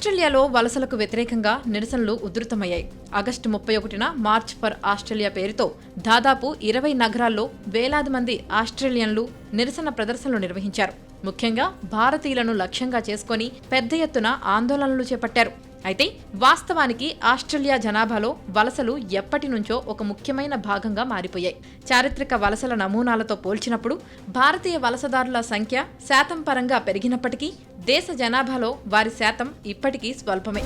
ఆస్ట్రేలియాలో వలసలకు వ్యతిరేకంగా నిరసనలు ఉధృతమయ్యాయి. ఆగస్టు 31న మార్చ్ ఫర్ ఆస్ట్రేలియా పేరుతో దాదాపు 20 నగరాల్లో వేలాది మంది ఆస్ట్రేలియన్లు నిరసన ప్రదర్శనలు నిర్వహించారు. ముఖ్యంగా భారతీయులను లక్ష్యంగా చేసుకుని పెద్ద ఎత్తున ఆందోళనలు చేపట్టారు. అయితే వాస్తవానికి ఆస్ట్రేలియా జనాభాలో వలసలు ఎప్పటి నుంచో ఒక ముఖ్యమైన భాగంగా మారిపోయాయి. చారిత్రక వలసల నమూనాలతో పోల్చినప్పుడు భారతీయ వలసదారుల సంఖ్య శాతం పరంగా పెరిగినప్పటికీ దేశ జనాభాలో వారి శాతం ఇప్పటికీ స్వల్పమే.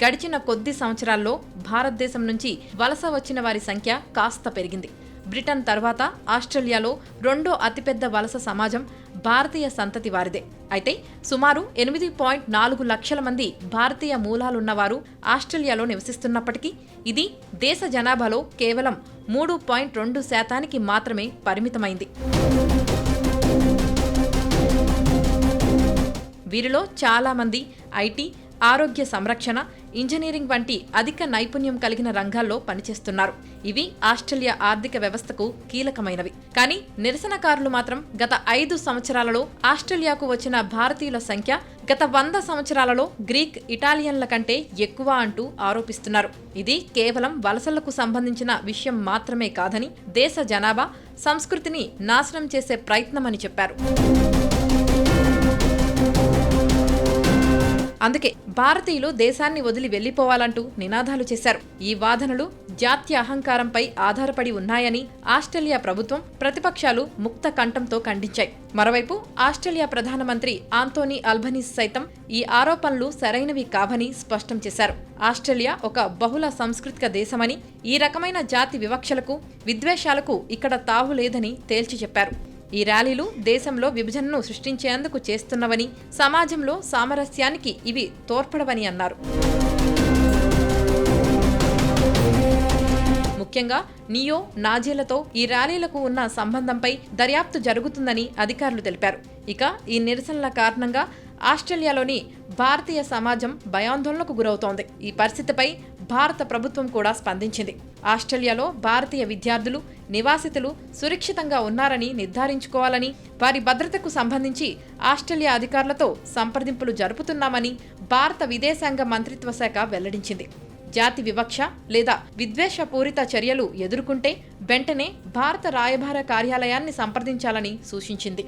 గడిచిన కొద్ది సంవత్సరాల్లో భారతదేశం నుంచి వలస వచ్చిన వారి సంఖ్య కాస్త పెరిగింది. బ్రిటన్ తర్వాత ఆస్ట్రేలియాలో రెండో అతిపెద్ద వలస సమాజం భారతీయ సంతతి వారిదే. అయితే సుమారు 8.4 లక్షల మంది భారతీయ మూలాలున్నవారు ఆస్ట్రేలియాలో నివసిస్తున్నప్పటికీ ఇది దేశ జనాభాలో కేవలం 3.2% మాత్రమే పరిమితమైంది. వీరిలో చాలా మంది ఐటీ, ఆరోగ్య సంరక్షణ, ఇంజనీరింగ్ వంటి అధిక నైపుణ్యం కలిగిన రంగాల్లో పనిచేస్తున్నారు. ఇవి ఆస్ట్రేలియా ఆర్థిక వ్యవస్థకు కీలకమైనవి. కానీ నిరసనకారులు మాత్రం గత 5 సంవత్సరాలలో ఆస్ట్రేలియాకు వచ్చిన భారతీయుల సంఖ్య గత 100 సంవత్సరాలలో గ్రీక్, ఇటాలియన్ల కంటే ఎక్కువ అంటూ ఆరోపిస్తున్నారు. ఇది కేవలం వలసలకు సంబంధించిన విషయం మాత్రమే కాదని, దేశ జనాభా, సంస్కృతిని నాశనం చేసే ప్రయత్నమని చెప్పారు. అందుకే భారతీయులు దేశాన్ని వదిలి వెళ్లిపోవాలంటూ నినాదాలు చేశారు. ఈ వాదనలు జాత్య అహంకారంపై ఆధారపడి ఉన్నాయని ఆస్ట్రేలియా ప్రభుత్వం, ప్రతిపక్షాలు ముక్త కంఠంతో ఖండించాయి. మరోవైపు ఆస్ట్రేలియా ప్రధానమంత్రి ఆంటోనీ అల్బనీస్ సైతం ఈ ఆరోపణలు సరైనవి కావని స్పష్టం చేశారు. ఆస్ట్రేలియా ఒక బహుళ సాంస్కృతిక దేశమని, ఈ రకమైన జాతి వివక్షలకు, విద్వేషాలకు ఇక్కడ తావు లేదని తేల్చి చెప్పారు. ఈ ర్యాలీలు దేశంలో విభజనను సృష్టించేందుకు చేస్తున్నవని, సమాజంలో సామరస్యానికి ఇవి తోడ్పడవని అన్నారు. ముఖ్యంగా నియో నాజీలతో ఈ ర్యాలీలకు ఉన్న సంబంధంపై దర్యాప్తు జరుగుతుందని అధికారులు తెలిపారు. ఇక ఈ నిరసనల కారణంగా ఆస్ట్రేలియాలోని భారతీయ సమాజం భయాందోళనకు గురవుతోంది. ఈ పరిస్థితిపై భారత ప్రభుత్వం కూడా స్పందించింది. ఆస్ట్రేలియాలో భారతీయ విద్యార్థులు, నివాసితులు సురక్షితంగా ఉన్నారని నిర్ధారించుకోవాలని, వారి భద్రతకు సంబంధించి ఆస్ట్రేలియా అధికారులతో సంప్రదింపులు జరుపుతున్నామని భారత విదేశాంగ మంత్రిత్వ శాఖ వెల్లడించింది. జాతి వివక్ష లేదా విద్వేషపూరిత చర్యలు ఎదుర్కొంటే వెంటనే భారత రాయబార కార్యాలయాన్ని సంప్రదించాలని సూచించింది.